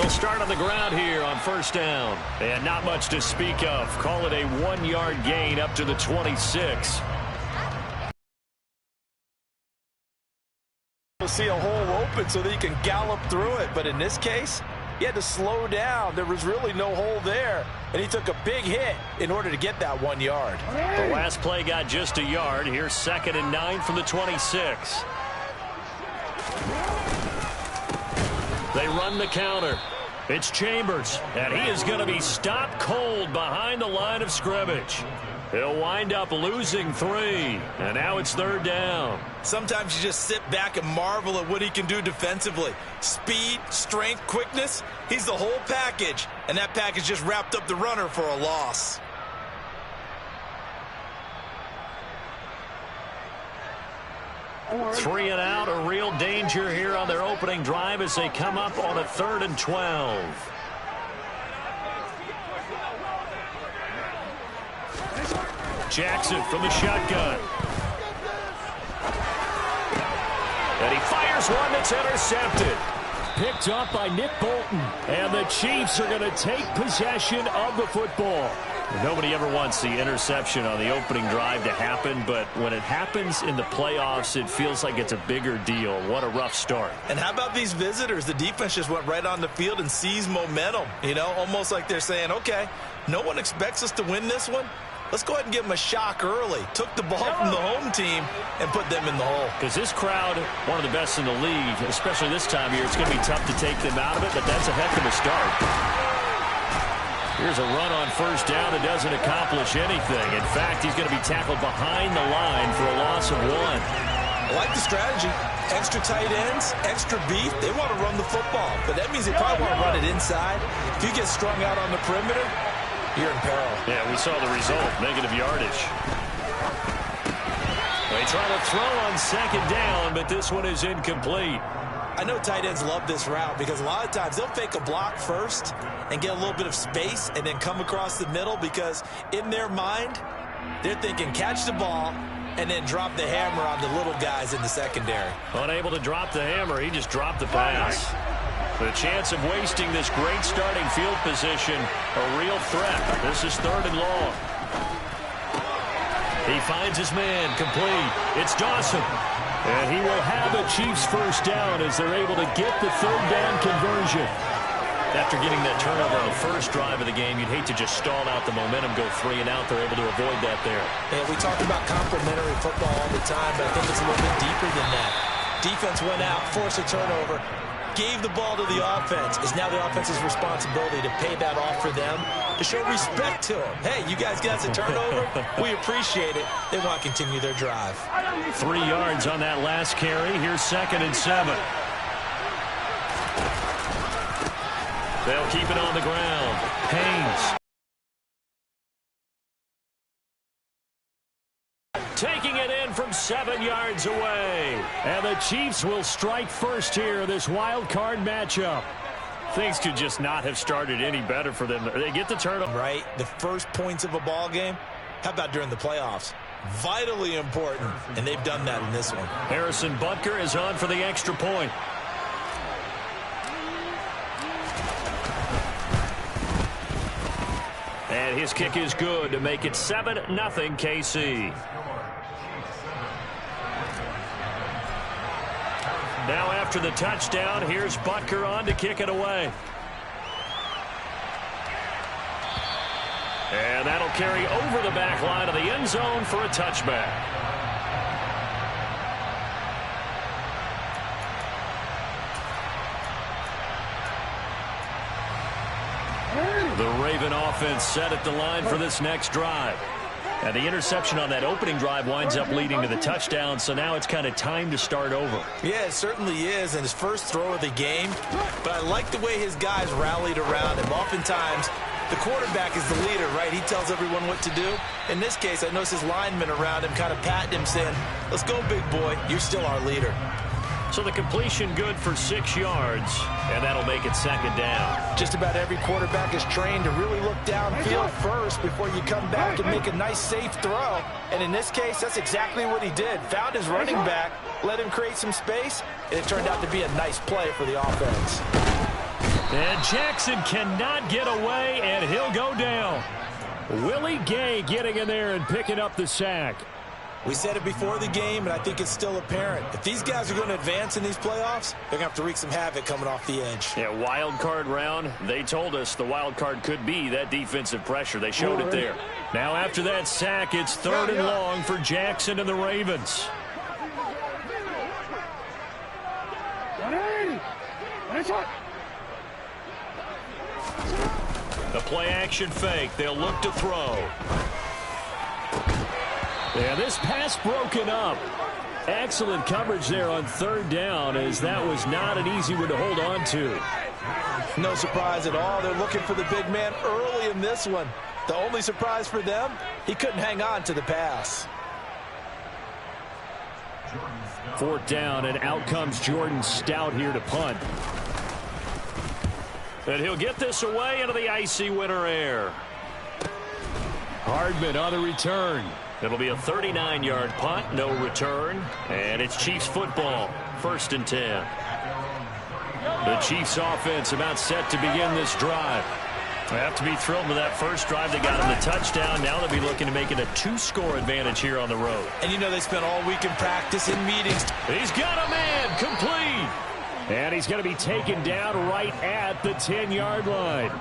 They'll start on the ground here on first down. And not much to speak of. Call it a 1-yard gain up to the 26. You'll see a hole open so that you can gallop through it. But in this case, he had to slow down. There was really no hole there. And he took a big hit in order to get that 1 yard. The last play got just a yard. Here's 2nd and 9 from the 26. They run the counter. It's Chambers, and he is going to be stopped cold behind the line of scrimmage. He'll wind up losing 3, and now it's 3rd down. Sometimes you just sit back and marvel at what he can do defensively. Speed, strength, quickness, he's the whole package, and that package just wrapped up the runner for a loss. Three and out, a real danger here on their opening drive as they come up on a 3rd and 12. Jackson from the shotgun. And he fires one that's intercepted. Picked up by Nick Bolton. And the Chiefs are going to take possession of the football. Nobody ever wants the interception on the opening drive to happen, but when it happens in the playoffs, it feels like it's a bigger deal. What a rough start. And how about these visitors? The defense just went right on the field and seized momentum. You know, almost like they're saying, okay, no one expects us to win this one. Let's go ahead and give them a shock early. Took the ball from the home team and put them in the hole. Because this crowd, one of the best in the league, especially this time of year, it's going to be tough to take them out of it, but that's a heck of a start. Here's a run on first down that doesn't accomplish anything. In fact, he's going to be tackled behind the line for a loss of 1. I like the strategy. Extra tight ends, extra beef. They want to run the football, but that means they probably want to run it inside. If you get strung out on the perimeter, you're in peril. Yeah, we saw the result, negative yardage. They try to throw on 2nd down, but this one is incomplete. I know tight ends love this route because a lot of times they'll fake a block first and get a little bit of space and then come across the middle because in their mind, they're thinking catch the ball and then drop the hammer on the little guys in the secondary. Unable to drop the hammer, he just dropped the pass. The chance of wasting this great starting field position, a real threat. This is 3rd and long. He finds his man, complete. It's Dawson. And he will have a Chiefs first down as they're able to get the 3rd down conversion. After getting that turnover on the first drive of the game, you'd hate to just stall out the momentum, go 3 and out. They're able to avoid that there. Yeah, we talk about complementary football all the time, but I think it's a little bit deeper than that. Defense went out, forced a turnover, gave the ball to the offense. It's now the offense's responsibility to pay that off for them, to show respect to them. Hey, you guys got a turnover? We appreciate it. They want to continue their drive. 3 yards on that last carry. Here's 2nd and 7. They'll keep it on the ground. Haynes. Taking it in from 7 yards away. And the Chiefs will strike first here, this wild card matchup. Things could just not have started any better for them. They get the turnover. Right, the first points of a ball game. How about during the playoffs? Vitally important, and they've done that in this one. Harrison Butker is on for the extra point. And his kick is good to make it 7-0 KC. Now after the touchdown, here's Butker on to kick it away. And that'll carry over the back line of the end zone for a touchback. The Raven offense set at the line for this next drive. And the interception on that opening drive winds up leading to the touchdown, so now it's kind of time to start over. Yeah, it certainly is, and his first throw of the game. But I like the way his guys rallied around him. Oftentimes, the quarterback is the leader, right? He tells everyone what to do. In this case, I noticed his linemen around him kind of patting him, saying, let's go, big boy. You're still our leader. So the completion good for 6 yards, and that'll make it 2nd down. Just about every quarterback is trained to really look downfield first before you come back and make a nice, safe throw. And in this case, that's exactly what he did. Found his running back, let him create some space, and it turned out to be a nice play for the offense. And Jackson cannot get away, and he'll go down. Willie Gay getting in there and picking up the sack. We said it before the game, and I think it's still apparent. If these guys are going to advance in these playoffs, they're going to have to wreak some havoc coming off the edge. Yeah, wild card round. They told us the wild card could be that defensive pressure. They showed it there. Now after that sack, it's 3rd and long for Jackson and the Ravens. The play action fake. They'll look to throw. Yeah, this pass broken up. Excellent coverage there on 3rd down, as that was not an easy one to hold on to. No surprise at all. They're looking for the big man early in this one. The only surprise for them, he couldn't hang on to the pass. 4th down, and out comes Jordan Stout here to punt. And he'll get this away into the icy winter air. Hardman on the return. It'll be a 39-yard punt, no return, and it's Chiefs football, 1st and 10. The Chiefs offense about set to begin this drive. They have to be thrilled with that first drive. They got him the touchdown. Now they'll be looking to make it a 2-score advantage here on the road. And you know they spent all week in practice, in meetings. He's got a man complete. And he's going to be taken down right at the 10-yard line.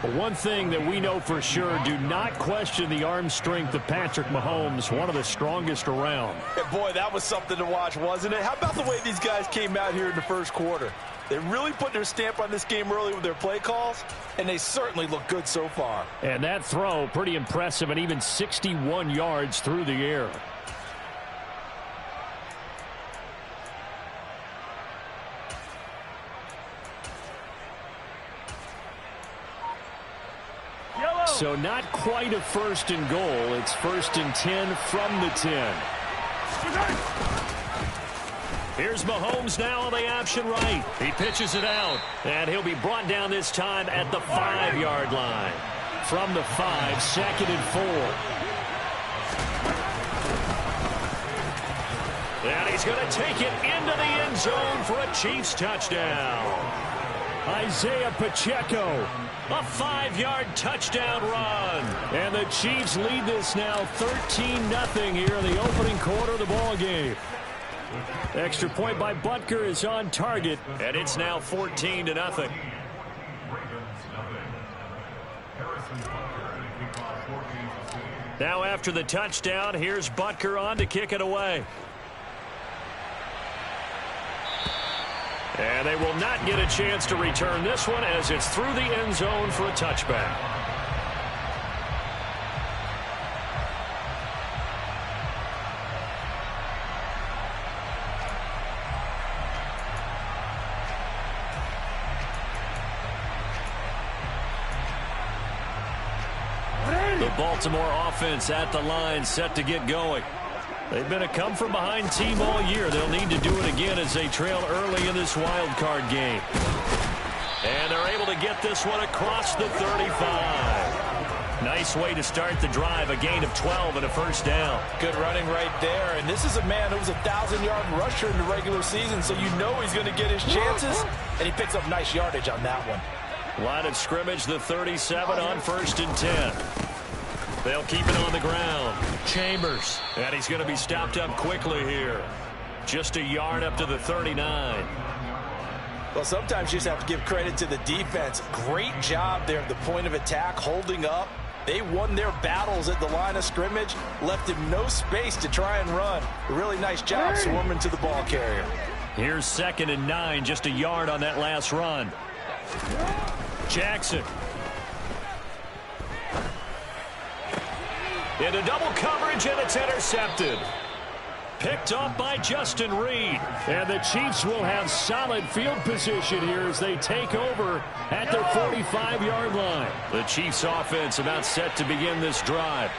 But one thing that we know for sure, do not question the arm strength of Patrick Mahomes, one of the strongest around. And boy, that was something to watch, wasn't it? How about the way these guys came out here in the first quarter? They really put their stamp on this game early with their play calls, and they certainly look good so far. And that throw, pretty impressive, and even 61 yards through the air. So not quite a 1st and goal. It's 1st and 10 from the 10. Here's Mahomes now on the option right. He pitches it out, and he'll be brought down this time at the 5-yard line. From the 5, 2nd and 4. And he's going to take it into the end zone for a Chiefs touchdown. Isaiah Pacheco, a 5-yard touchdown run. And the Chiefs lead this now 13-0 here in the opening quarter of the ball game. Extra point by Butker is on target, and it's now 14-0. Now after the touchdown, here's Butker on to kick it away. And they will not get a chance to return this one as it's through the end zone for a touchback. The Baltimore offense at the line, set to get going. They've been a come-from-behind team all year. They'll need to do it again as they trail early in this wild card game. And they're able to get this one across the 35. Nice way to start the drive, a gain of 12 and a 1st down. Good running right there. And this is a man who was a 1,000-yard rusher in the regular season, so you know he's going to get his chances. And he picks up nice yardage on that one. Line of scrimmage, the 37 on 1st and 10. They'll keep it on the ground. Chambers. And he's going to be stopped up quickly here. Just a yard up to the 39. Well, sometimes you just have to give credit to the defense. Great job there at the point of attack, holding up. They won their battles at the line of scrimmage, left him no space to try and run. A really nice job swarming to the ball carrier. Here's 2nd and 9, just a yard on that last run. Jackson. Into double coverage, and it's intercepted. Picked up by Justin Reed. And the Chiefs will have solid field position here as they take over at their 45-yard line. The Chiefs offense about set to begin this drive.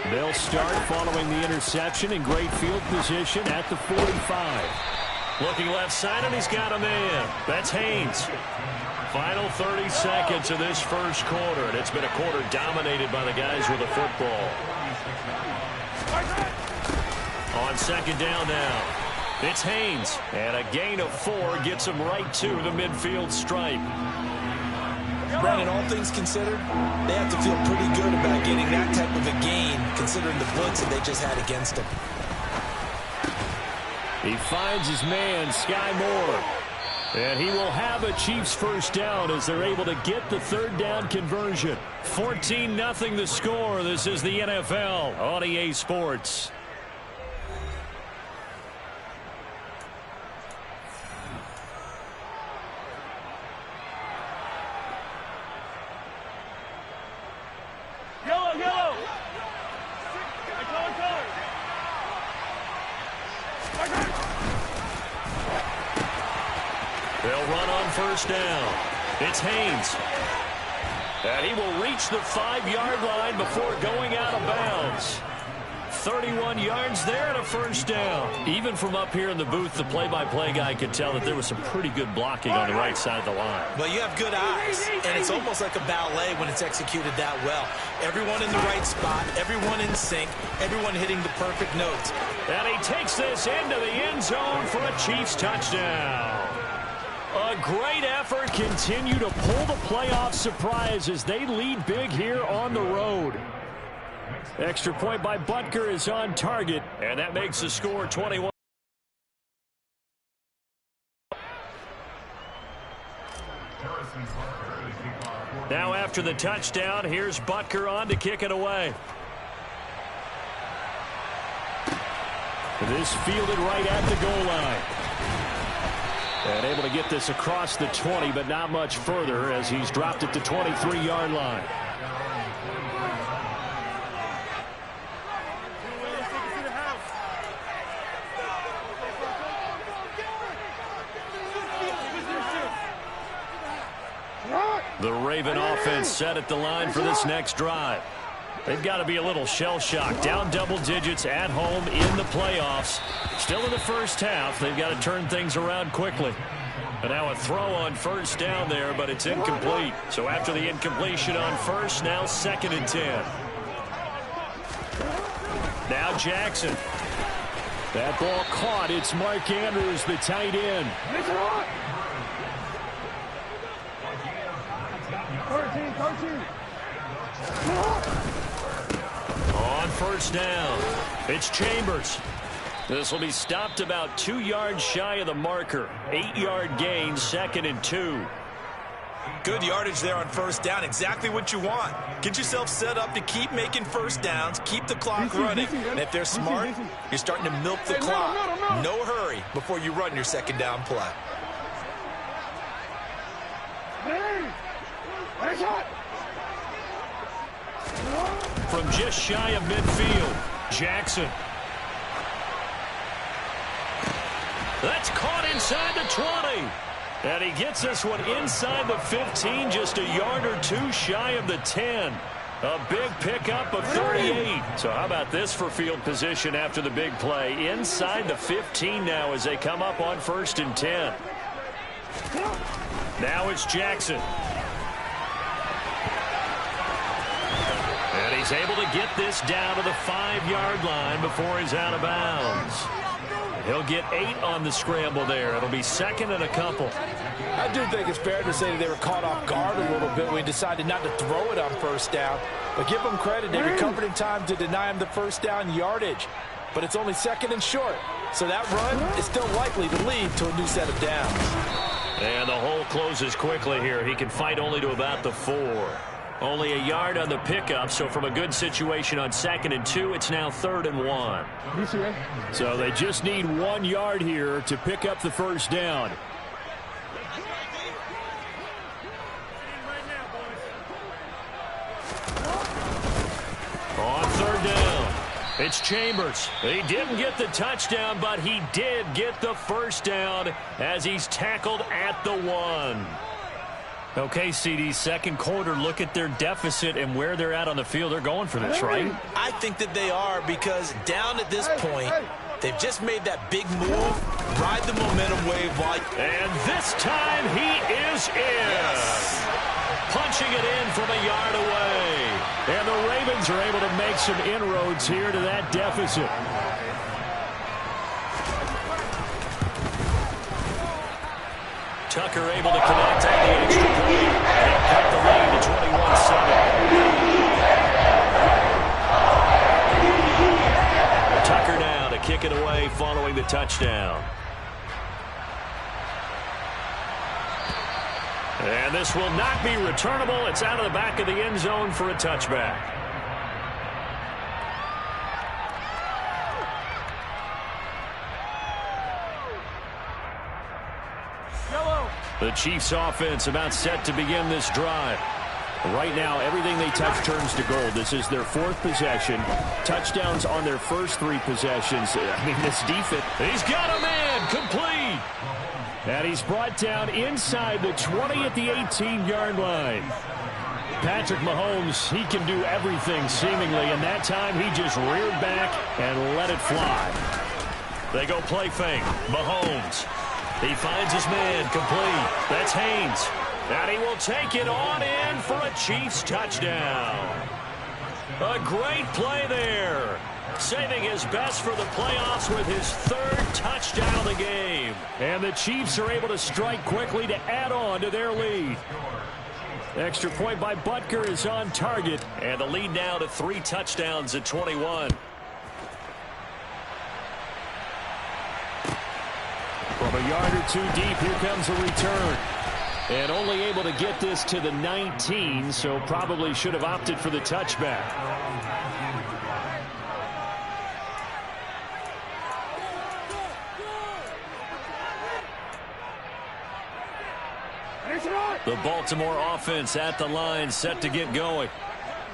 They'll start following the interception in great field position at the 45. Looking left side, and he's got a man. That's Haynes. Final 30 seconds of this first quarter, and it's been a quarter dominated by the guys with the football. On 2nd down now, it's Haynes, and a gain of 4 gets him right to the midfield stripe. Brandon, all things considered, they have to feel pretty good about getting that type of a gain, considering the blitz that they just had against them. He finds his man, Sky Moore. And he will have a Chiefs first down as they're able to get the third down conversion. 14-0 the score. This is the NFL on EA Sports. Yellow. They'll run on first down. It's Haynes. And he will reach the 5-yard line before going out of bounds. 31 yards there and a first down. Even from up here in the booth, the play-by-play guy could tell that there was some pretty good blocking on the right side of the line. Well, you have good eyes, and it's almost like a ballet when it's executed that well. Everyone in the right spot, everyone in sync, everyone hitting the perfect notes. And he takes this into the end zone for a Chiefs touchdown. A great effort, continue to pull the playoff surprise as they lead big here on the road. Extra point by Butker is on target, and that makes the score 21. Now after the touchdown, here's Butker on to kick it away. This fielded right at the goal line. And able to get this across the 20, but not much further as he's dropped at the 23-yard line. The Raven offense set at the line for this next drive. They've got to be a little shell-shocked. Down double digits at home in the playoffs. Still in the first half. They've got to turn things around quickly. And now a throw on first down there, but it's incomplete. So after the incompletion on first, now 2nd and 10. Now Jackson. That ball caught. It's Mark Andrews, the tight end. 13. On first down, it's Chambers. This will be stopped about 2 yards shy of the marker. 8-yard gain, 2nd and 2. Good yardage there on first down. Exactly what you want. Get yourself set up to keep making first downs, keep the clock running. And if they're smart, you're starting to milk the clock. No hurry before you run your second down play. From just shy of midfield, Jackson. That's caught inside the 20. And he gets this one inside the 15, just a yard or two shy of the 10. A big pickup of 38. So how about this for field position after the big play? Inside the 15 now as they come up on 1st and 10. Now it's Jackson. And he's able to get this down to the 5-yard line before he's out of bounds. He'll get 8 on the scramble there. It'll be 2nd and a couple. I do think it's fair to say that they were caught off guard a little bit when we decided not to throw it on first down. But give them credit. They recovered in time to deny him the first down yardage. But it's only 2nd and short. So that run is still likely to lead to a new set of downs. And the hole closes quickly here. He can fight only to about the 4. Only a yard on the pickup, so from a good situation on 2nd and 2, it's now 3rd and 1. So they just need 1 yard here to pick up the first down. On 3rd down, it's Chambers. He didn't get the touchdown, but he did get the first down as he's tackled at the 1. Okay, CD, second quarter, look at their deficit and where they're at on the field. They're going for this, right? I think that they are, because down at this point, they've just made that big move, ride the momentum wave. And this time he is in. Yes. Punching it in from a yard away. And the Ravens are able to make some inroads here to that deficit. Tucker able to connect on the extra point. They'll cut the lead lead to 21-7. Tucker now to kick it away following the touchdown. And this will not be returnable. It's out of the back of the end zone for a touchback. The Chiefs offense about set to begin this drive. Right now, everything they touch turns to gold. This is their fourth possession. Touchdowns on their first three possessions. I mean, this defense. He's got a man complete. And he's brought down inside the 20 at the 18-yard line. Patrick Mahomes, he can do everything seemingly, and that time he just reared back and let it fly. They go play fake. Mahomes. He finds his man complete. That's Haynes. And he will take it on in for a Chiefs touchdown. A great play there. Saving his best for the playoffs with his third touchdown of the game. And the Chiefs are able to strike quickly to add on to their lead. Extra point by Butker is on target. And the lead now to 3 touchdowns at 21. From a yard or two deep, here comes a return. And only able to get this to the 19, so probably should have opted for the touchback. The Baltimore offense at the line, set to get going.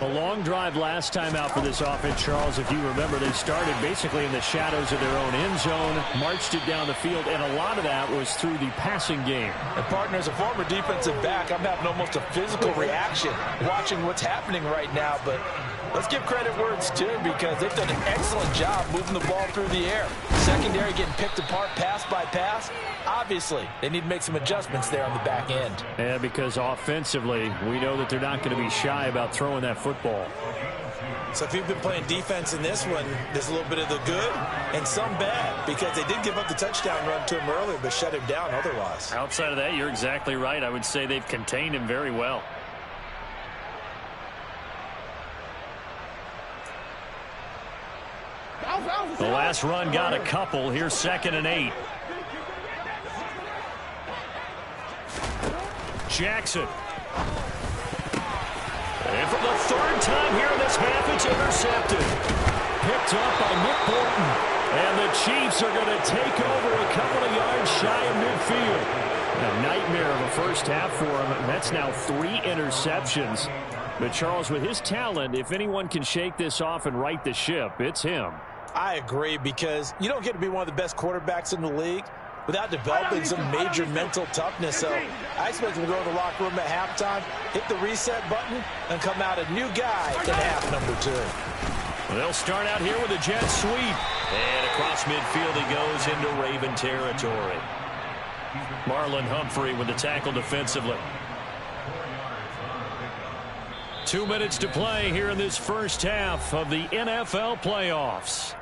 A long drive last time out for this offense, Charles. If you remember, they started basically in the shadows of their own end zone, marched it down the field, and a lot of that was through the passing game. And partner, as a former defensive back, I'm having almost a physical reaction watching what's happening right now. But let's give credit where it's due, because they've done an excellent job moving the ball through the air. Secondary getting picked apart pass by pass. Obviously, they need to make some adjustments there on the back end. Yeah, because offensively, we know that they're not going to be shy about throwing that football. So if you've been playing defense in this one, there's a little bit of the good and some bad, because they did give up the touchdown run to him earlier, but shut him down otherwise. Outside of that, you're exactly right. I would say they've contained him very well. The last run got a couple. Here's 2nd and 8. Jackson. And for the third time here in this half, it's intercepted. Picked up by Nick Bolton. And the Chiefs are going to take over a couple of yards shy of midfield. A nightmare of a first half for him. That's now 3 interceptions. But Charles, with his talent, if anyone can shake this off and right the ship, it's him. I agree, because you don't get to be one of the best quarterbacks in the league without developing some major mental toughness. So I expect him to go to the locker room at halftime, hit the reset button, and come out a new guy in half number 2. Well, they'll start out here with a jet sweep. And across midfield he goes into Raven territory. Marlon Humphrey with the tackle defensively. 2 minutes to play here in this first half of the NFL playoffs.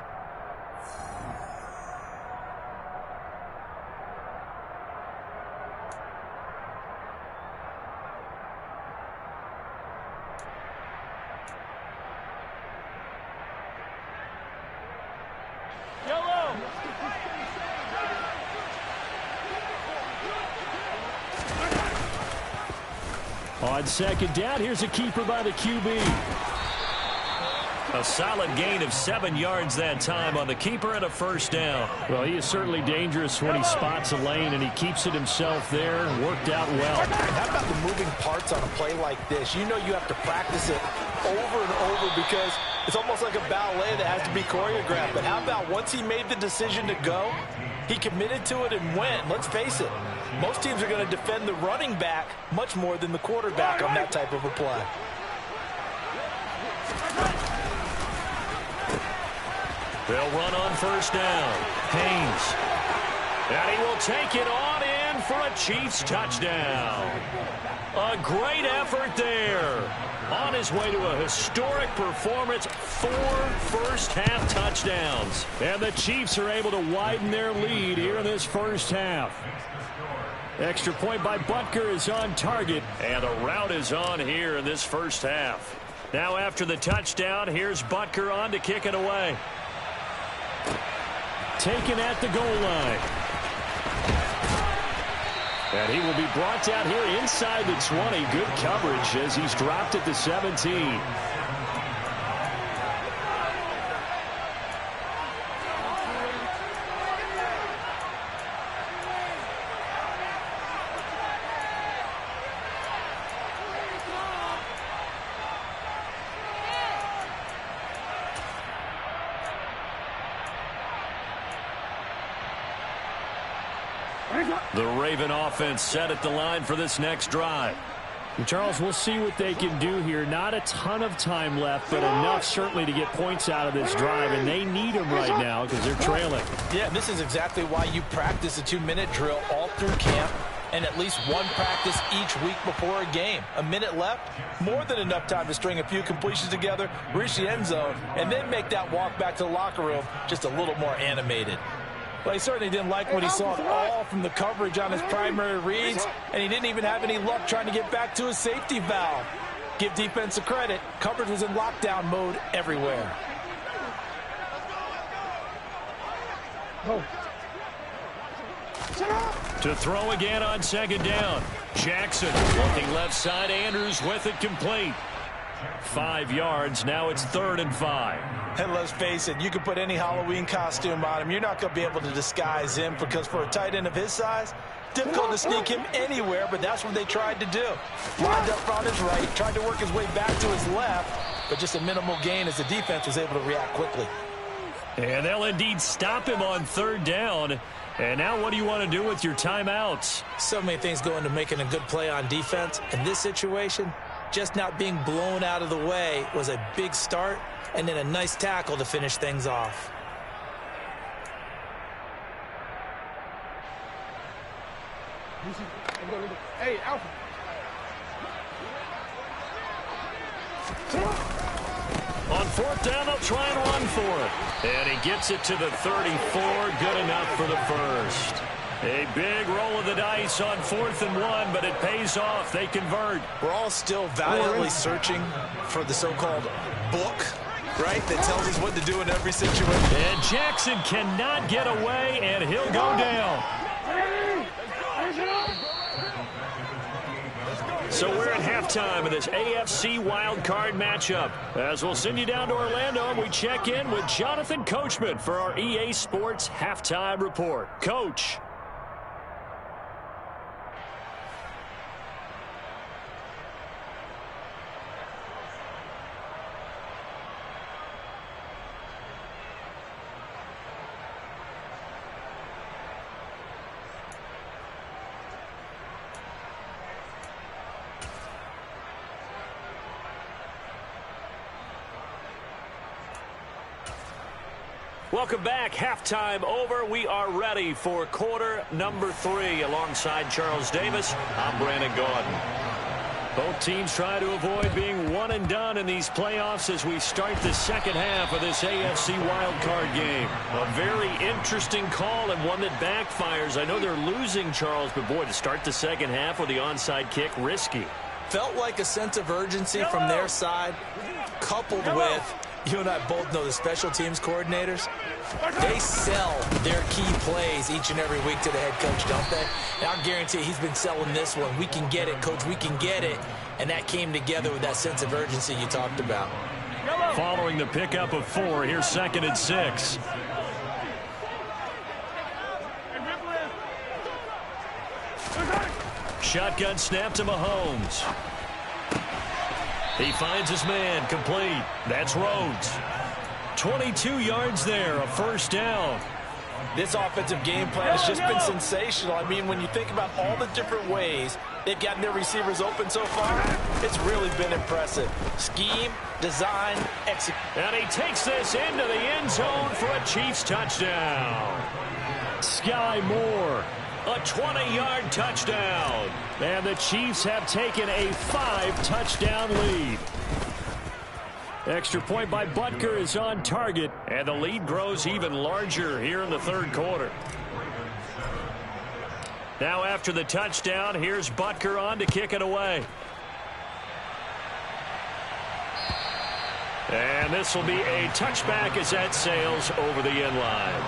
On 2nd down, here's a keeper by the QB. A solid gain of 7 yards that time on the keeper and a first down. Well, he is certainly dangerous when he spots a lane, and he keeps it himself there. Worked out well. How about the moving parts on a play like this? You know you have to practice it over and over, because it's almost like a ballet that has to be choreographed. But how about once he made the decision to go, he committed to it and went. Let's face it, most teams are going to defend the running back much more than the quarterback on that type of a play. They'll run on first down. Haynes. And he will take it on in for a Chiefs touchdown. A great effort there. On his way to a historic performance, 4 first-half touchdowns. And the Chiefs are able to widen their lead here in this first half. Extra point by Butker is on target. And the route is on here in this first half. Now after the touchdown, here's Butker on to kick it away. Taken at the goal line. And he will be brought down here inside the 20. Good coverage as he's dropped at the 17. The Raven offense set at the line for this next drive. And Charles, we'll see what they can do here. Not a ton of time left, but enough certainly to get points out of this drive, and they need them right now because they're trailing. Yeah, this is exactly why you practice a 2-minute drill all through camp and at least one practice each week before a game. A minute left, more than enough time to string a few completions together, reach the end zone, and then make that walk back to the locker room just a little more animated. Well, he certainly didn't like what he saw at all from the coverage on his primary reads, and he didn't even have any luck trying to get back to his safety valve. Give defense a credit. Coverage was in lockdown mode everywhere. To throw again on second down. Jackson looking left side. Andrews with it complete. 5 yards. Now it's 3rd and 5. And let's face it, you can put any Halloween costume on him. You're not going to be able to disguise him because for a tight end of his size, difficult to sneak him anywhere, but that's what they tried to do. Lined up on his right, tried to work his way back to his left, but just a minimal gain as the defense was able to react quickly. And they'll indeed stop him on 3rd down. And now what do you want to do with your timeouts? So many things go into making a good play on defense. In this situation, just not being blown out of the way was a big start, and then a nice tackle to finish things off. Hey, Alpha. On 4th down, they'll try and run for it. And he gets it to the 34. Good enough for the first. A big roll of the dice on 4th and 1, but it pays off. They convert. We're all still valiantly searching for the so-called book, right, that tells us what to do in every situation. And Jackson cannot get away, and he'll go down. So we're at halftime of this AFC wildcard matchup. As we'll send you down to Orlando, and we check in with Jonathan Coachman for our EA Sports Halftime Report. Coach. Welcome back. Halftime over. We are ready for quarter number 3. Alongside Charles Davis, I'm Brandon Gaudin. Both teams try to avoid being one and done in these playoffs as we start the second half of this AFC wildcard game. A very interesting call and one that backfires. I know they're losing, Charles, but boy, to start the second half with the onside kick, risky. Felt like a sense of urgency from their side, coupled with, you and I both know the special teams coordinators, they sell their key plays each and every week to the head coach, don't they? And I'll guarantee he's been selling this one. We can get it, coach, we can get it. And that came together with that sense of urgency you talked about. Following the pickup of 4, here's 2nd and 6. Shotgun snap to Mahomes. He finds his man, complete. That's Rhodes. 22 yards there, a first down. This offensive game plan has just been sensational. I mean, when you think about all the different ways they've gotten their receivers open so far, it's really been impressive. Scheme, design, execute. And he takes this into the end zone for a Chiefs touchdown. Sky Moore a 20-yard touchdown. And the Chiefs have taken a 5-touchdown lead. Extra point by Butker is on target. And the lead grows even larger here in the third quarter. Now after the touchdown, here's Butker on to kick it away. And this will be a touchback as that sails over the end line.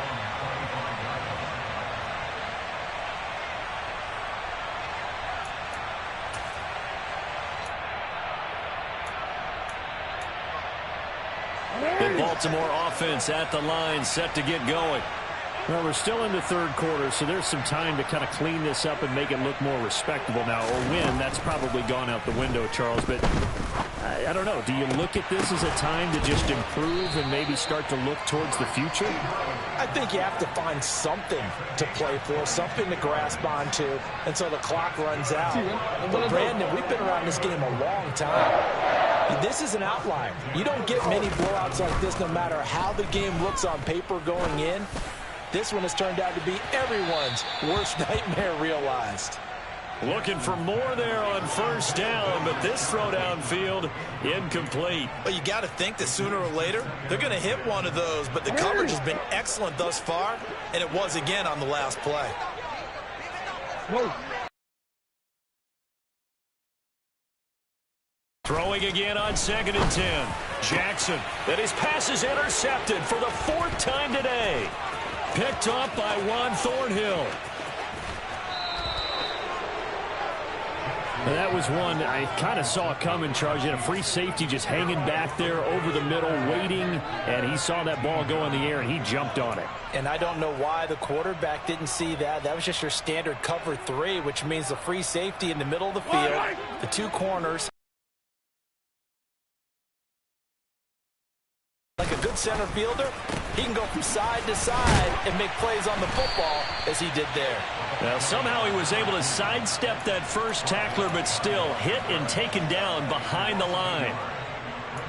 The Baltimore offense at the line, set to get going. Well, we're still in the third quarter, so there's some time to kind of clean this up and make it look more respectable now. Or win, that's probably gone out the window, Charles. But I don't know. Do you look at this as a time to just improve and maybe start to look towards the future? I think you have to find something to play for, something to grasp onto until the clock runs out. But, Brandon, we've been around this game a long time. This is an outlier. You don't get many blowouts like this no matter how the game looks on paper going in. This one has turned out to be everyone's worst nightmare realized. Looking for more there on first down, but this throw downfield incomplete. Well, you got to think that sooner or later they're going to hit one of those, but the coverage has been excellent thus far, and it was again on the last play. Whoa. Throwing again on 2nd and 10. Jackson, and his pass is intercepted for the 4th time today. Picked up by Juan Thornhill. That was one I kind of saw coming, Charles. You had a free safety just hanging back there over the middle, waiting, and he saw that ball go in the air, and he jumped on it. And I don't know why the quarterback didn't see that. That was just your standard cover 3, which means the free safety in the middle of the field, the 2 corners. Like a good center fielder, he can go from side to side and make plays on the football as he did there. Well, somehow he was able to sidestep that first tackler, but still hit and taken down behind the line.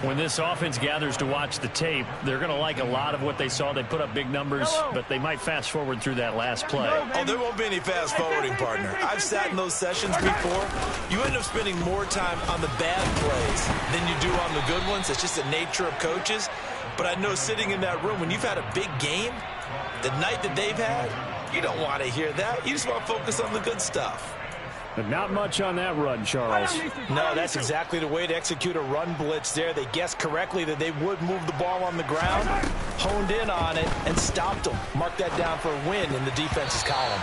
When this offense gathers to watch the tape, they're going to like a lot of what they saw. They put up big numbers, but they might fast forward through that last play. Oh, there won't be any fast forwarding, partner. I've sat in those sessions before. You end up spending more time on the bad plays than you do on the good ones. It's just the nature of coaches. But I know sitting in that room, when you've had a big game, the night that they've had, you don't want to hear that. You just want to focus on the good stuff. But not much on that run, Charles. No, that's exactly the way to execute a run blitz there. They guessed correctly that they would move the ball on the ground, honed in on it, and stopped them. Mark that down for a win in the defense's column.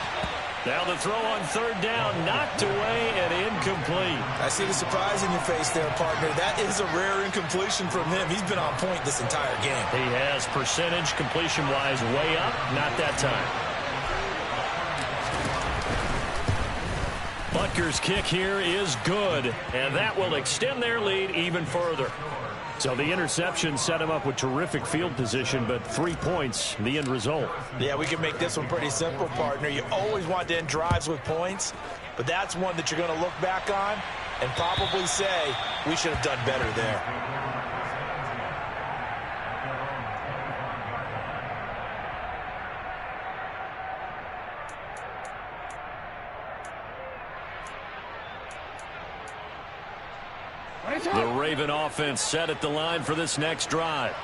Now the throw on 3rd down, knocked away and incomplete. I see the surprise in your face there, partner. That is a rare incompletion from him. He's been on point this entire game. He has percentage completion-wise way up, not that time. Butker's kick here is good, and that will extend their lead even further. So the interception set him up with terrific field position, but 3 points, the end result. Yeah, we can make this one pretty simple, partner. You always want to end drives with points, but that's one that you're going to look back on and probably say, we should have done better there. The Raven offense set at the line for this next drive.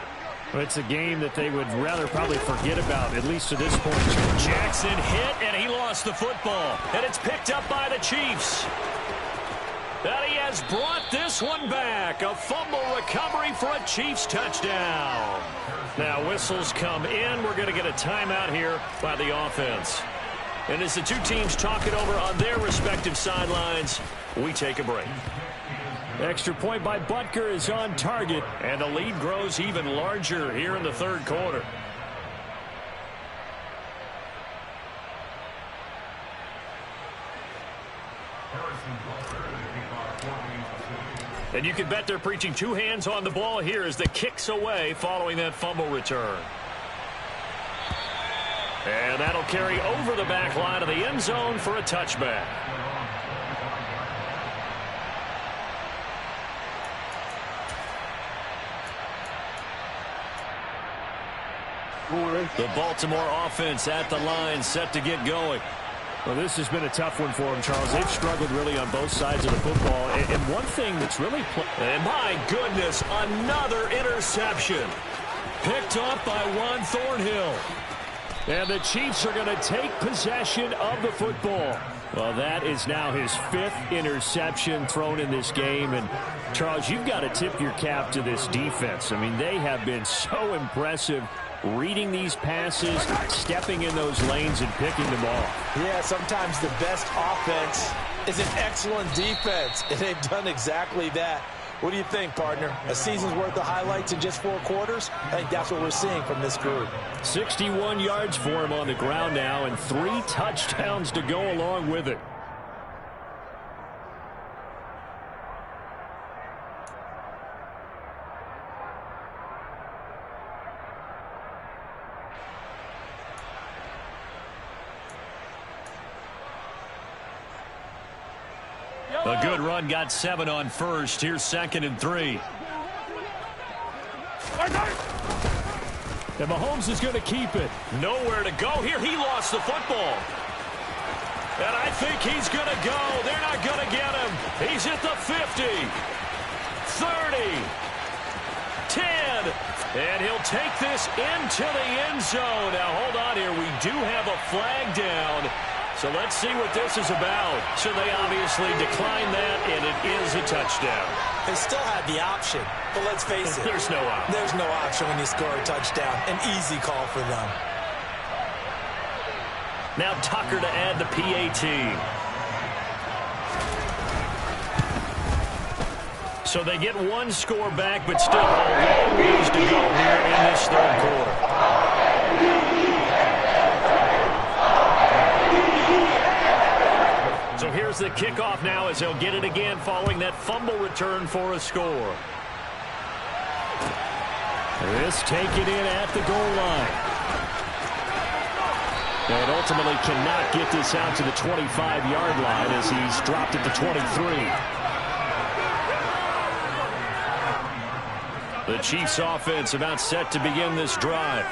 Well, it's a game that they would rather probably forget about, at least to this point. Jackson hit, and he lost the football. And it's picked up by the Chiefs. And he has brought this one back. A fumble recovery for a Chiefs touchdown. Now whistles come in. We're going to get a timeout here by the offense. And as the two teams talk it over on their respective sidelines, we take a break. Extra point by Butker is on target. And the lead grows even larger here in the third quarter. And you can bet they're preaching 2 hands on the ball here as the kicks away following that fumble return. And that'll carry over the back line of the end zone for a touchback. The Baltimore offense at the line, set to get going. Well, this has been a tough one for them, Charles. They've struggled really on both sides of the football. And one thing that's really... And my goodness, another interception. Picked off by Juan Thornhill. And the Chiefs are going to take possession of the football. Well, that is now his 5th interception thrown in this game. And, Charles, you've got to tip your cap to this defense. I mean, they have been so impressive reading these passes, stepping in those lanes, and picking them off. Yeah, sometimes the best offense is an excellent defense, and they've done exactly that. What do you think, partner? A season's worth of highlights in just 4 quarters? I think that's what we're seeing from this group. 61 yards for him on the ground now, and 3 touchdowns to go along with it. A good run, got 7 on first. Here's 2nd and 3. And Mahomes is going to keep it. Nowhere to go here. He lost the football. And I think he's going to go. They're not going to get him. He's at the 50. 30. 10. And he'll take this into the end zone. Now, hold on here. We do have a flag down. So let's see what this is about. So they obviously declined that, and it is a touchdown. They still had the option, but let's face it. There's no option. There's no option when you score a touchdown. An easy call for them. Now Tucker to add the PAT. So they get 1 score back, but still a long ways to go here in this 3rd quarter. So here's the kickoff now as they'll get it again following that fumble return for a score. This taken in at the goal line. And ultimately cannot get this out to the 25-yard line as he's dropped at the 23. The Chiefs offense about set to begin this drive.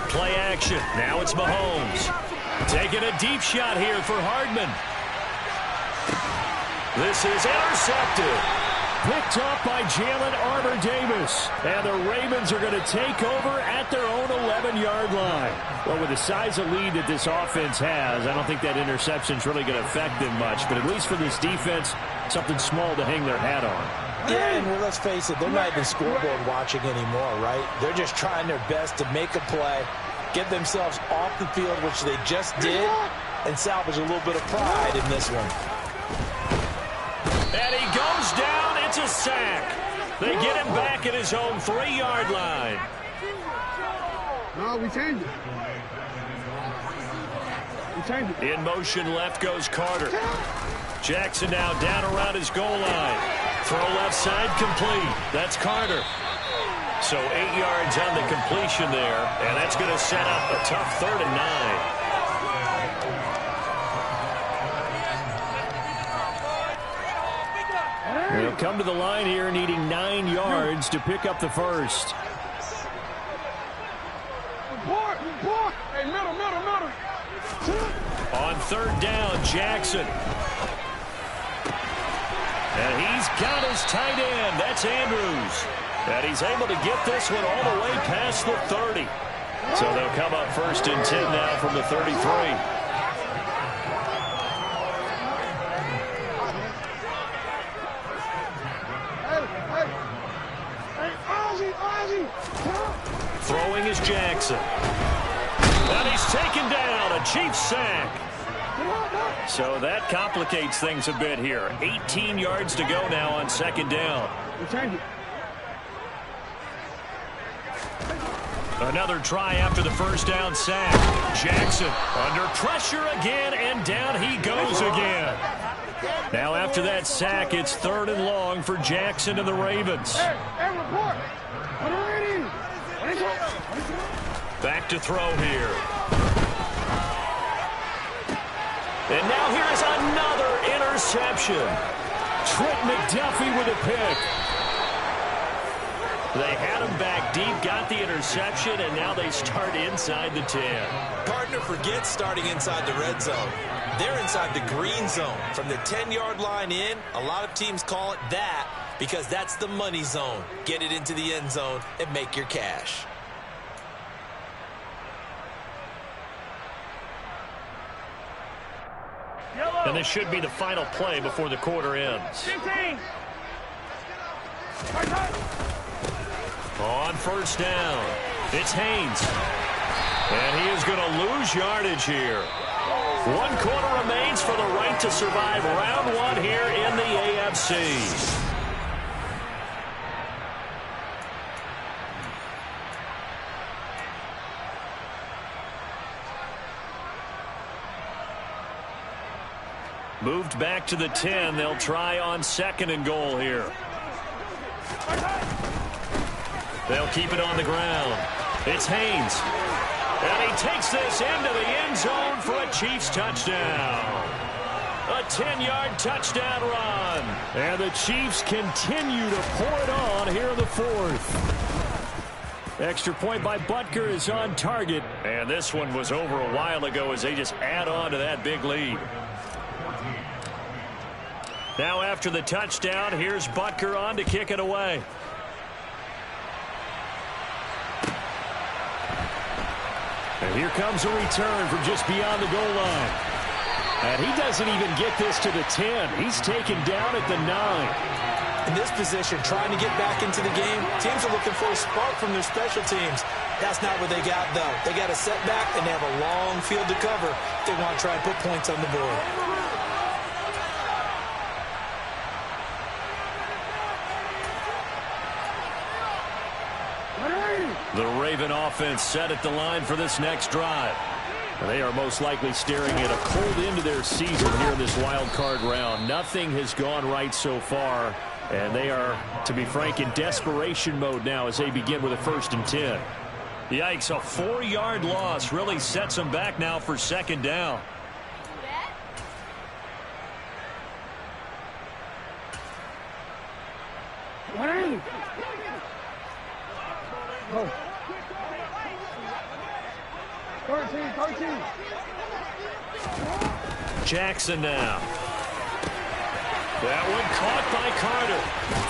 Play action. Now it's Mahomes. Taking a deep shot here for Hardman. This is intercepted. Picked off by Jalen Armour-Davis. And the Ravens are going to take over at their own 11-yard line. Well, with the size of lead that this offense has, I don't think that interception is really going to affect them much. But at least for this defense, something small to hang their hat on. Yeah, and let's face it, they're not even scoreboard watching anymore, right? They're just trying their best to make a play, get themselves off the field, which they just did, and salvage a little bit of pride in this one. And he goes down. It's a sack. They get him back at his own 3-yard line. No, we changed it. We changed it. In motion left goes Carter. Jackson now down around his goal line. Throw left side complete. That's Carter. So 8 yards on the completion there, and that's going to set up a tough 3rd and 9. They'll come to the line here needing 9 yards to pick up the first. Hey, middle. On 3rd down, Jackson. And he's got his tight end. That's Andrews. And he's able to get this one all the way past the 30. So they'll come up 1st and 10 now from the 33. Throwing is Jackson. And he's taken down. A Chiefs sack. So that complicates things a bit here. 18 yards to go now on 2nd down. Another try after the 1st down sack. Jackson under pressure again, and down he goes again. Now after that sack, it's 3rd and long for Jackson and the Ravens. Back to throw here. And now here is another interception. Trent McDuffie with a pick. They had him back deep, got the interception, and now they start inside the 10. Partner forgets starting inside the red zone. They're inside the green zone. From the 10-yard line in, a lot of teams call it that because that's the money zone. Get it into the end zone and make your cash. And this should be the final play before the quarter ends. 15. On first down, it's Haynes. And he is going to lose yardage here. 1 quarter remains for the right to survive round 1 here in the AFC. Moved back to the 10. They'll try on 2nd and goal here. They'll keep it on the ground. It's Haynes. And he takes this into the end zone for a Chiefs touchdown. A 10-yard touchdown run. And the Chiefs continue to pour it on here in the 4th. Extra point by Butker is on target. And this one was over a while ago as they just add on to that big lead. Now after the touchdown, here's Butker on to kick it away. And here comes a return from just beyond the goal line. And he doesn't even get this to the 10. He's taken down at the 9. In this position, trying to get back into the game, teams are looking for a spark from their special teams. That's not what they got, though. They got a setback, and they have a long field to cover. They want to try and put points on the board. The Raven offense set at the line for this next drive. They are most likely staring at a cold end to their season here in this wild card round. Nothing has gone right so far, and they are, to be frank, in desperation mode now as they begin with a 1st and 10. Yikes, a 4-yard loss really sets them back now for 2nd down. Go. 13. Jackson now. That one caught by Carter.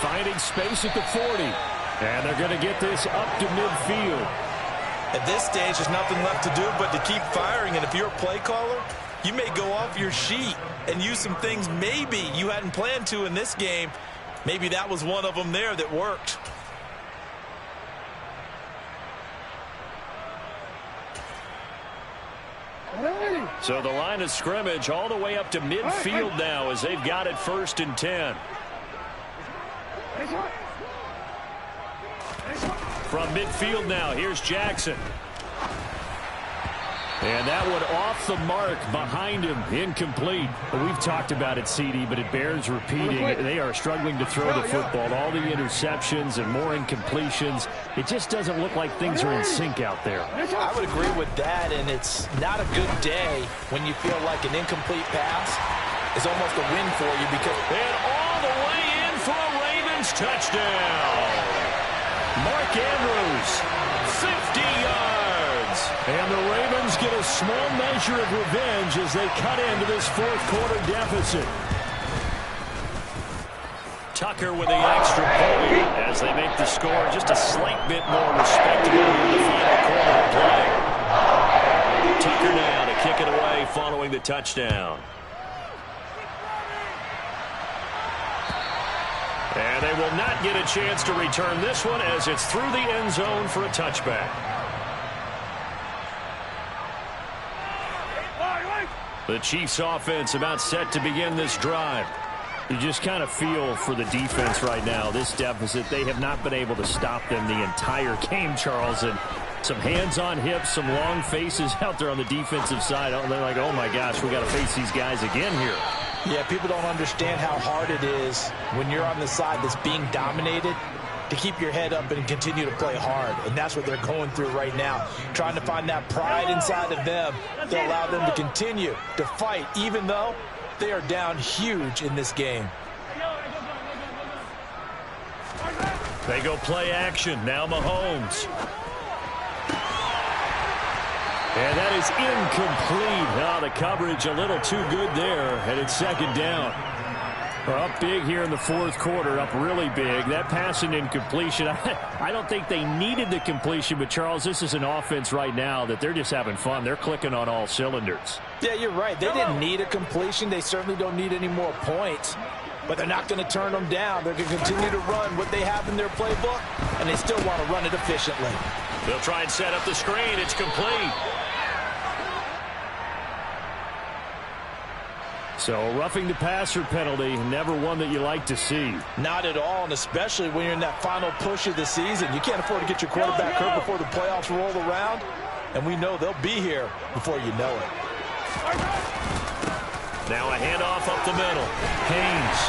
Finding space at the 40. And they're going to get this up to midfield. At this stage, there's nothing left to do but to keep firing. And if you're a play caller, you may go off your sheet and use some things maybe you hadn't planned to in this game. Maybe that was one of them there that worked. So the line of scrimmage all the way up to midfield now as they've got it 1st and 10. From midfield now, here's Jackson. And that one off the mark behind him, incomplete. We've talked about it, CD, but it bears repeating. They are struggling to throw the football. All the interceptions and more incompletions. It just doesn't look like things are in sync out there. I would agree with that, and it's not a good day when you feel like an incomplete pass is almost a win for you because... And all the way in for a Ravens touchdown. Mark Andrews, 50 yards. And the Ravens get a small measure of revenge as they cut into this 4th quarter deficit. Tucker with the extra point as they make the score just a slight bit more respectable in the final quarter of play. Tucker now to kick it away following the touchdown. And they will not get a chance to return this one as it's through the end zone for a touchback. The Chiefs offense about set to begin this drive. You just kind of feel for the defense right now. This deficit, they have not been able to stop them the entire game, Charles. And some hands on hips, some long faces out there on the defensive side. They're like, oh my gosh, we got to face these guys again here. Yeah, people don't understand how hard it is when you're on the side that's being dominated to keep your head up and continue to play hard. And that's what they're going through right now, trying to find that pride inside of them to allow them to continue to fight, even though they are down huge in this game. They go play action. Now Mahomes. And that is incomplete. Oh, the coverage a little too good there, and it's second down. We're up big here in the fourth quarter, up really big. That pass and incompletion, I don't think they needed the completion, but, Charles, this is an offense right now that they're just having fun. They're clicking on all cylinders. Yeah, you're right. They didn't need a completion. They certainly don't need any more points, but they're not going to turn them down. They're going to continue to run what they have in their playbook, and they still want to run it efficiently. They'll try and set up the screen. It's complete. So a roughing the passer penalty, never one that you like to see. Not at all, and especially when you're in that final push of the season. You can't afford to get your quarterback hurt before the playoffs roll around, and we know they'll be here before you know it. Now a handoff up the middle. Haynes.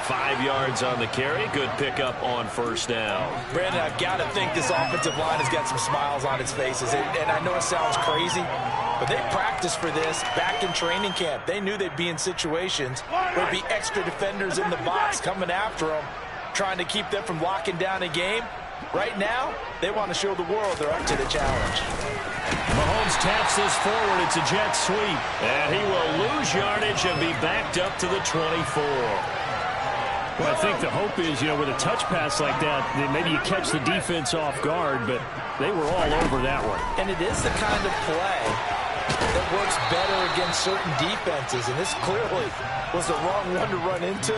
5 yards on the carry. Good pickup on first down. Brandon, I've got to think this offensive line has got some smiles on its faces. And I know it sounds crazy, but they practiced for this back in training camp. They knew they'd be in situations where there'd be extra defenders in the box coming after them, trying to keep them from locking down a game. Right now, they want to show the world they're up to the challenge. Mahomes taps this forward. It's a jet sweep. And he will lose yardage and be backed up to the 24. Well, I think the hope is, with a touch pass like that, maybe you catch the defense off guard, but they were all over that one. And it is the kind of play that works better against certain defenses, and this clearly was the wrong one to run into.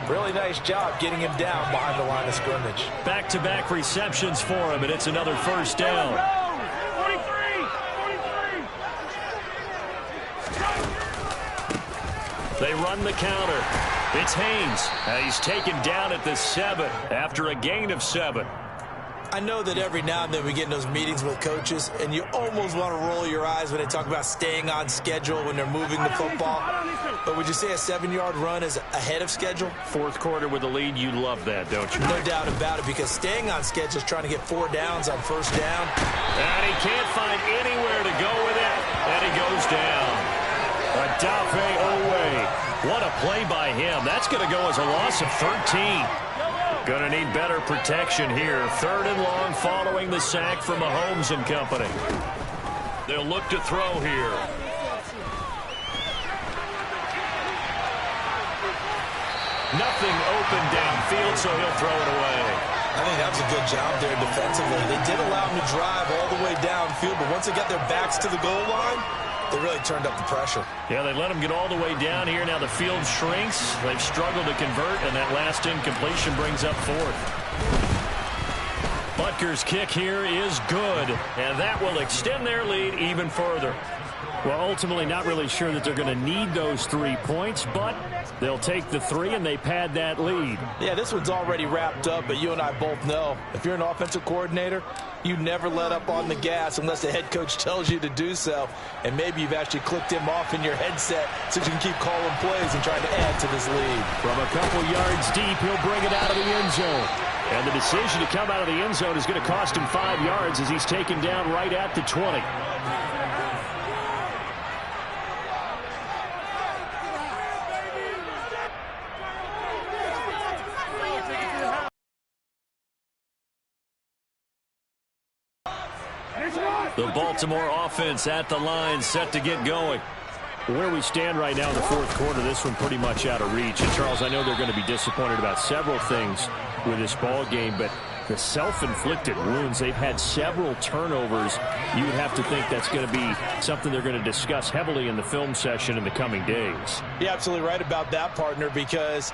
Really nice job getting him down behind the line of scrimmage. Back-to-back receptions for him, and it's another first down. 43. They run the counter. It's Haynes. He's taken down at the 7 after a gain of 7. I know that every now and then we get in those meetings with coaches, and you almost want to roll your eyes when they talk about staying on schedule when they're moving the football. But would you say a 7-yard run is ahead of schedule? Fourth quarter with a lead, you love that, don't you? No doubt about it, because staying on schedule is trying to get 4 downs on first down. And he can't find anywhere to go with it, and he goes down. Odafe Oweh. What a play by him. That's going to go as a loss of 13. Going to need better protection here. 3rd and long following the sack from Mahomes and company. They'll look to throw here. Nothing open downfield, so he'll throw it away. I think that was a good job there defensively. They did allow him to drive all the way downfield, but once they got their backs to the goal line, they really turned up the pressure. Yeah, they let him get all the way down here. Now the field shrinks. They've struggled to convert, and that last incompletion brings up 4th. Butker's kick here is good, and that will extend their lead even further. Well, ultimately not really sure that they're going to need those 3 points, but they'll take the 3 and they pad that lead. Yeah, this one's already wrapped up, but you and I both know if you're an offensive coordinator, you never let up on the gas unless the head coach tells you to do so. And maybe you've actually clicked him off in your headset so you can keep calling plays and trying to add to this lead. From a couple yards deep, he'll bring it out of the end zone. And the decision to come out of the end zone is going to cost him 5 yards as he's taken down right at the 20. The Baltimore offense at the line, set to get going. Where we stand right now in the fourth quarter, this one pretty much out of reach. And, Charles, I know they're going to be disappointed about several things with this ball game, but the self-inflicted wounds, they've had several turnovers. You would have to think that's going to be something they're going to discuss heavily in the film session in the coming days. You're absolutely right about that, partner, because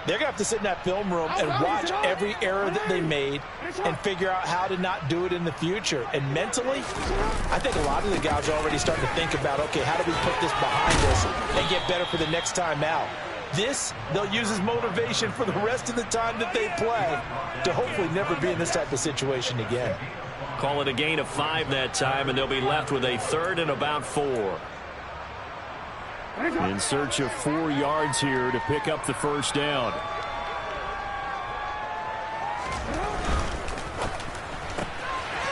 they're going to have to sit in that film room and watch every error that they made and figure out how to not do it in the future. And mentally, I think a lot of the guys are already starting to think about, okay, how do we put this behind us and get better for the next time out? This, they'll use as motivation for the rest of the time that they play to hopefully never be in this type of situation again. Call it a gain of 5 that time, and they'll be left with a 3rd and about 4. In search of 4 yards here to pick up the first down.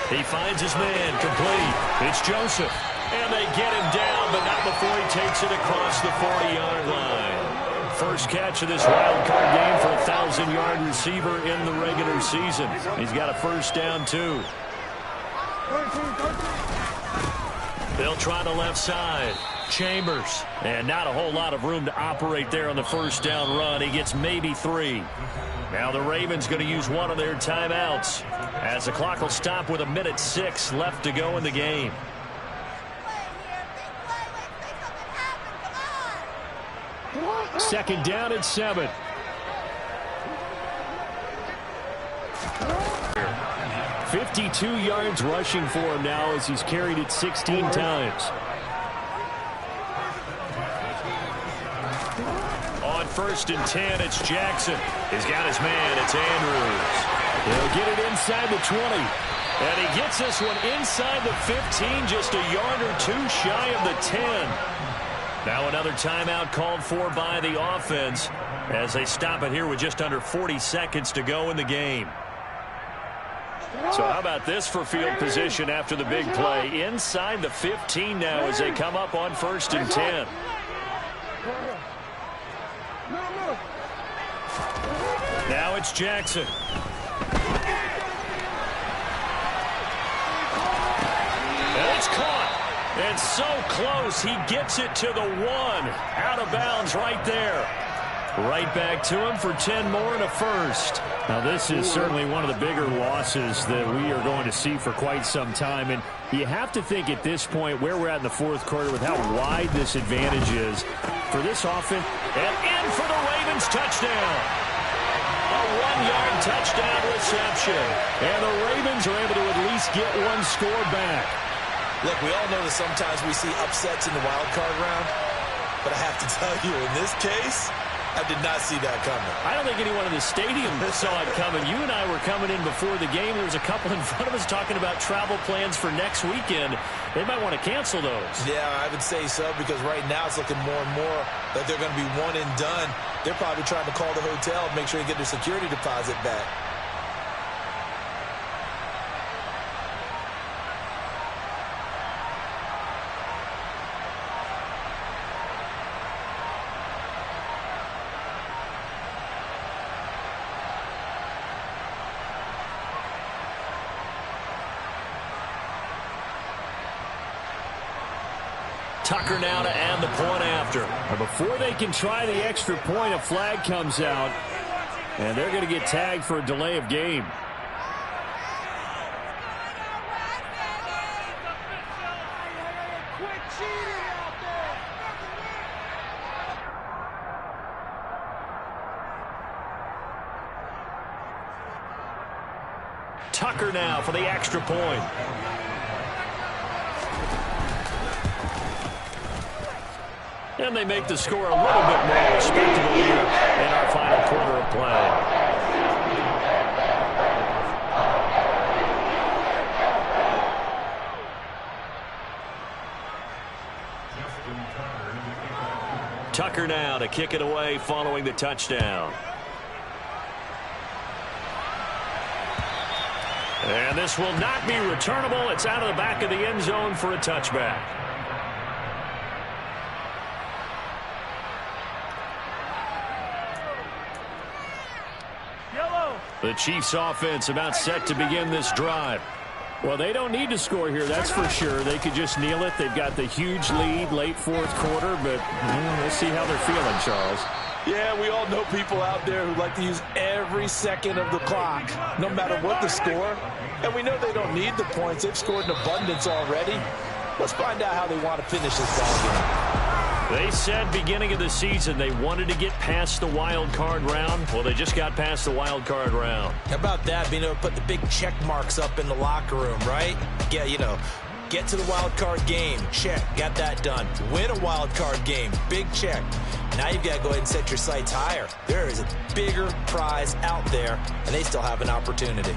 He finds his man, complete. It's Joseph. And they get him down, but not before he takes it across the 40-yard line. first catch of this wild card game for a 1,000-yard receiver in the regular season. He's got a first down, too. They'll try the left side. Chambers. And not a whole lot of room to operate there on the first down run. He gets maybe 3. Now the Ravens going to use one of their timeouts as the clock will stop with 1:06 left to go in the game. Second down and 7. $52 yards rushing for him now as he's carried it 16 times. On 1st and 10, it's Jackson. He's got his man. It's Andrews. He'll get it inside the 20. And he gets this one inside the 15, just a yard or 2 shy of the 10. Now another timeout called for by the offense as they stop it here with just under 40 seconds to go in the game. So how about this for field position after the big play? Inside the 15 now as they come up on 1st and 10. Now it's Jackson. And it's caught. And so close, he gets it to the 1. Out of bounds right there. Right back to him for 10 more and a first. Now this is certainly one of the bigger losses that we are going to see for quite some time. And you have to think at this point where we're at in the 4th quarter with how wide this advantage is for this offense. And in for the Ravens touchdown. A 1-yard touchdown reception. And the Ravens are able to at least get one score back. Look, we all know that sometimes we see upsets in the wild card round. But I have to tell you, in this case, I did not see that coming. I don't think anyone in the stadium saw it coming. You and I were coming in before the game. There was a couple in front of us talking about travel plans for next weekend. They might want to cancel those. Yeah, I would say so, because right now it's looking more and more that they're going to be one and done. They're probably trying to call the hotel and make sure they get their security deposit back. Tucker now to add the point after. Before they can try the extra point, a flag comes out, and they're going to get tagged for a delay of game. Tucker now for the extra point. And they make the score a little bit more respectable here in our final quarter of play. Tucker now to kick it away following the touchdown. And this will not be returnable. It's out of the back of the end zone for a touchback. The Chiefs offense about set to begin this drive. Well, they don't need to score here, that's for sure. They could just kneel it. They've got the huge lead late 4th quarter, but we'll see how they're feeling, Charles. Yeah, we all know people out there who like to use every second of the clock, no matter what the score. And we know they don't need the points. They've scored in abundance already. Let's find out how they want to finish this ball game. They said beginning of the season they wanted to get past the wild card round. Well, they just got past the wild card round. How about that, being able to put the big check marks up in the locker room, right? Yeah, you know, get to the wild card game, check, got that done. Win a wild card game, big check. Now you've got to go ahead and set your sights higher. There is a bigger prize out there, and they still have an opportunity.